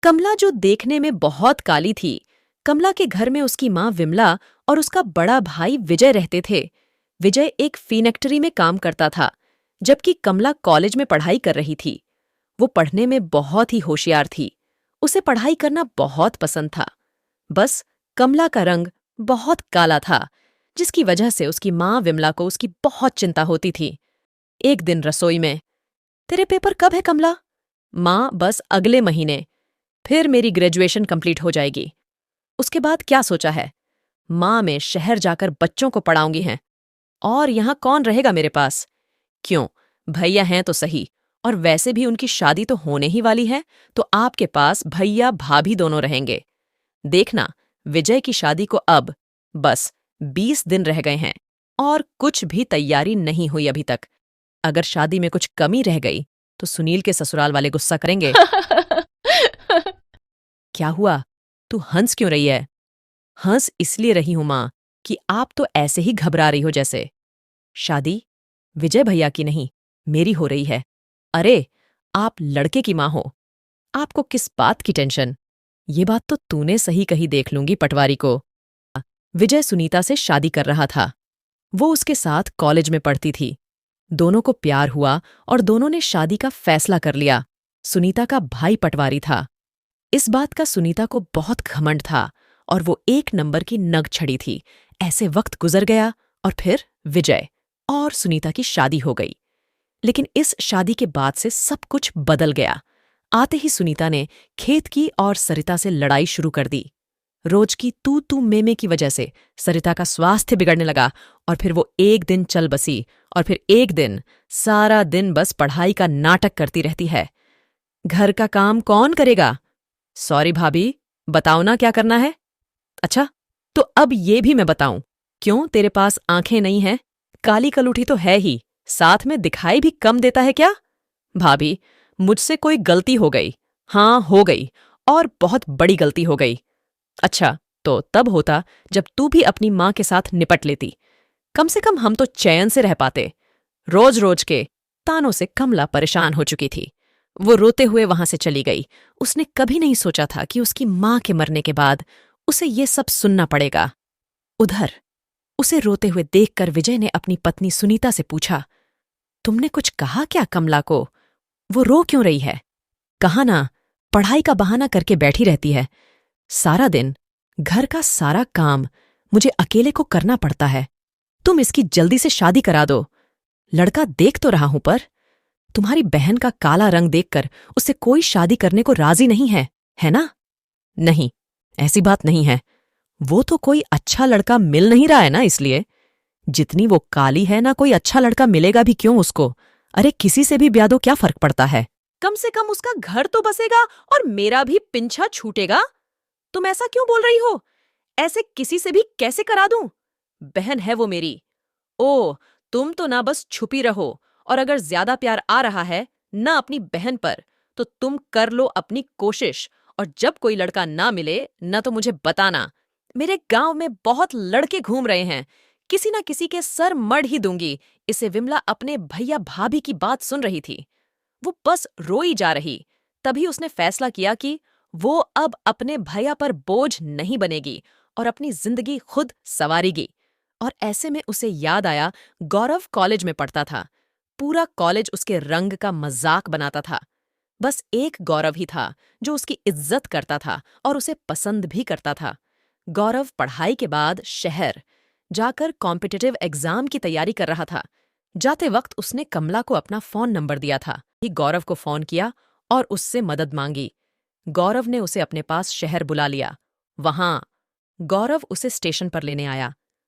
कमला जो देखने में बहुत काली थी। कमला के घर में उसकी माँ विमला और उसका बड़ा भाई विजय रहते थे। विजय एक फैक्ट्री में काम करता था, जबकि कमला कॉलेज में पढ़ाई कर रही थी। वो पढ़ने में बहुत ही होशियार थी। उसे पढ़ाई करना बहुत पसंद था। बस कमला का रंग बहुत काला था, जिसकी वजह से उसकी माँ विमला को उसकी बहुत चिंता होती थी। एक दिन रसोई में, तेरे पेपर कब है कमला? माँ, बस अगले महीने। फिर मेरी ग्रेजुएशन कंप्लीट हो जाएगी। उसके बाद क्या सोचा है? माँ, मैं शहर जाकर बच्चों को पढ़ाऊंगी हैं। और यहाँ कौन रहेगा मेरे पास? क्यों, भैया हैं तो सही, और वैसे भी उनकी शादी तो होने ही वाली है, तो आपके पास भैया भाभी दोनों रहेंगे। देखना, विजय की शादी को अब बस 20 दिन रह गए हैं और कुछ भी तैयारी नहीं हुई अभी तक। अगर शादी में कुछ कमी रह गई तो सुनील के ससुराल वाले गुस्सा करेंगे। क्या हुआ? तू हंस क्यों रही है? हंस इसलिए रही हूं मां कि आप तो ऐसे ही घबरा रही हो जैसे। शादी विजय भैया की नहीं, मेरी हो रही है। अरे, आप लड़के की मां हो, आपको किस बात की टेंशन? ये बात तो तूने सही कही, देख लूंगी पटवारी को। विजय सुनीता से शादी कर रहा था। वो उसके साथ कॉलेज में पढ़ती थी। दोनों को प्यार हुआ और दोनों ने शादी का फैसला कर लिया। सुनीता का भाई पटवारी था। इस बात का सुनीता को बहुत घमंड था और वो एक नंबर की नग छड़ी थी। ऐसे वक्त गुजर गया और फिर विजय और सुनीता की शादी हो गई। लेकिन इस शादी के बाद से सब कुछ बदल गया। आते ही सुनीता ने खेत की और सरिता से लड़ाई शुरू कर दी। रोज की तू तू मेमे की वजह से सरिता का स्वास्थ्य बिगड़ने लगा और फिर वो एक दिन चल बसी और फिर एक दिन सारा दिन बस पढ़ाई का नाटक करती रहती है। घर का काम कौन करेगा? सॉरी भाभी, बताओ ना क्या करना है। अच्छा, तो अब ये भी मैं बताऊं? क्यों, तेरे पास आंखें नहीं हैं? काली कलूठी तो है ही, साथ में दिखाई भी कम देता है क्या? भाभी, मुझसे कोई गलती हो गई। हाँ, हो गई, और बहुत बड़ी गलती हो गई। अच्छा, तो तब होता जब तू भी अपनी माँ के साथ निपट लेती। कम से कम हम तो चैन से रह पाते। रोज रोज के तानों से कमला परेशान हो चुकी थी। वो रोते हुए वहां से चली गई। उसने कभी नहीं सोचा था कि उसकी माँ के मरने के बाद उसे ये सब सुनना पड़ेगा। उधर उसे रोते हुए देखकर विजय ने अपनी पत्नी सुनीता से पूछा, तुमने कुछ कहा क्या कमला को? वो रो क्यों रही है? कहा ना, पढ़ाई का बहाना करके बैठी रहती है। सारा दिन घर का सारा काम मुझे अकेले को करना पड़ता है। तुम इसकी जल्दी से शादी करा दो। लड़का देख तो रहा हूं, पर तुम्हारी बहन का काला रंग देखकर उससे कोई शादी करने को राजी नहीं है ना? नहीं, ऐसी बात नहीं है। वो तो कोई अच्छा लड़का मिल नहीं रहा है ना, इसलिए। जितनी वो काली है ना, कोई अच्छा लड़का मिलेगा भी क्यों उसको? अरे, किसी से भी ब्याह दो, क्या फर्क पड़ता है? कम से कम उसका घर तो बसेगा और मेरा भी पिंछा छूटेगा। तुम ऐसा क्यों बोल रही हो? ऐसे किसी से भी कैसे करा दूं? बहन है वो मेरी। ओह, तुम तो ना बस छुपी रहो, और अगर ज्यादा प्यार आ रहा है ना अपनी बहन पर, तो तुम कर लो अपनी कोशिश, और जब कोई लड़का ना मिले ना तो मुझे बताना। मेरे गांव में बहुत लड़के घूम रहे हैं, किसी ना किसी के सर मढ़ ही दूंगी। इसे विमला अपने भैया भाभी की बात सुन रही थी। वो बस रोई जा रही। तभी उसने फैसला किया कि वो अब अपने भैया पर बोझ नहीं बनेगी और अपनी जिंदगी खुद संवारेगी। और ऐसे में उसे याद आया, गौरव कॉलेज में पढ़ता था। पूरा कॉलेज उसके रंग का मजाक बनाता था। बस एक गौरव ही था जो उसकी इज्जत करता था और उसे पसंद भी करता था। गौरव पढ़ाई के बाद शहर जाकर कॉम्पिटिटिव एग्जाम की तैयारी कर रहा था। जाते वक्त उसने कमला को अपना फोन नंबर दिया था। ही गौरव को फोन किया और उससे मदद मांगी। गौरव ने उसे अपने पास शहर बुला लिया। वहां गौरव उसे स्टेशन पर लेने आया।